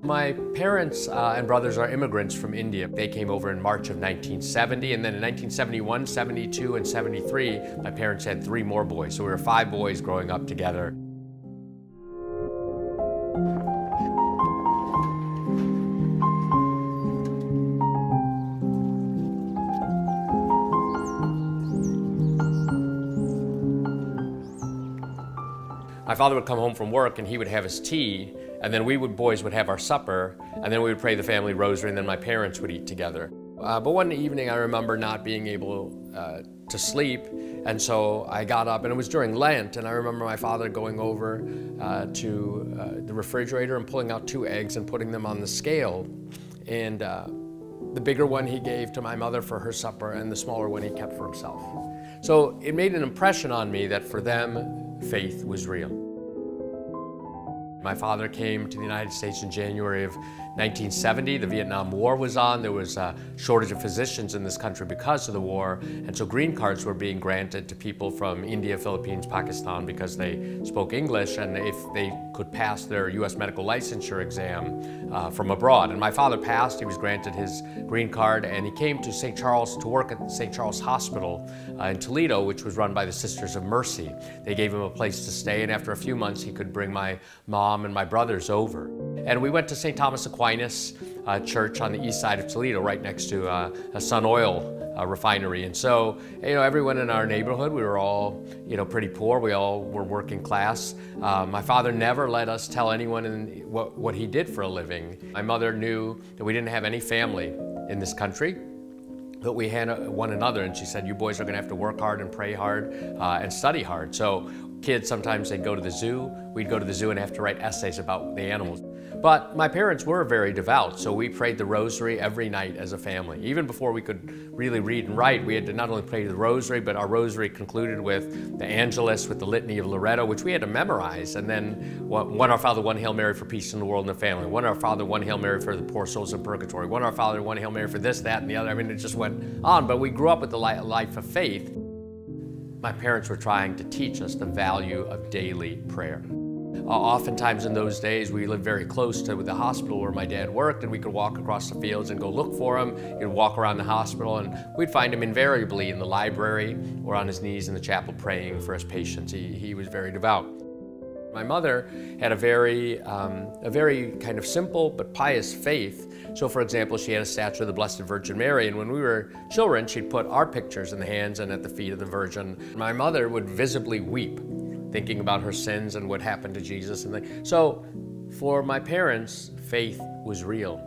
My parents and brothers are immigrants from India. They came over in March of 1970, and then in 1971, 72, and 73, my parents had 3 more boys. So we were 5 boys growing up together. My father would come home from work and he would have his tea, and then we boys would have our supper, and then we would pray the family rosary, and then my parents would eat together. But one evening I remember not being able to sleep, and so I got up, and it was during Lent, and I remember my father going over to the refrigerator and pulling out 2 eggs and putting them on the scale. And the bigger one he gave to my mother for her supper, and the smaller one he kept for himself. So it made an impression on me that for them, faith was real. My father came to the United States in January of 1970. The Vietnam War was on. There was a shortage of physicians in this country because of the war, and so green cards were being granted to people from India, Philippines, Pakistan because they spoke English, and if they could pass their U.S. medical licensure exam from abroad. And my father passed. He was granted his green card, and he came to St. Charles to work at St. Charles Hospital in Toledo, which was run by the Sisters of Mercy. They gave him a place to stay, and after a few months he could bring my mom and my brothers over. And we went to St. Thomas Aquinas Church on the east side of Toledo, right next to a Sun Oil refinery. And so, everyone in our neighborhood, we were all, pretty poor. We all were working class. My father never let us tell anyone what he did for a living. My mother knew that we didn't have any family in this country, but we had one another, and she said, you boys are gonna have to work hard and pray hard and study hard. So kids, sometimes they'd go to the zoo. We'd go to the zoo and have to write essays about the animals. But my parents were very devout, so we prayed the rosary every night as a family. Even before we could really read and write, we had to not only pray the rosary, but our rosary concluded with the Angelus, with the Litany of Loretto, which we had to memorize, and then one Our Father, one Hail Mary for peace in the world and the family, one Our Father, one Hail Mary for the poor souls in purgatory, one Our Father, one Hail Mary for this, that, and the other. I mean, it just went on, but we grew up with the life of faith. My parents were trying to teach us the value of daily prayer. Oftentimes in those days, we lived very close to the hospital where my dad worked, and we could walk across the fields and go look for him. He'd walk around the hospital, and we'd find him invariably in the library or on his knees in the chapel praying for his patients. He was very devout. My mother had a very kind of simple but pious faith. So, for example, she had a statue of the Blessed Virgin Mary, and when we were children, she'd put our pictures in the hands and at the feet of the Virgin. My mother would visibly weep, thinking about her sins and what happened to Jesus. So for my parents, faith was real.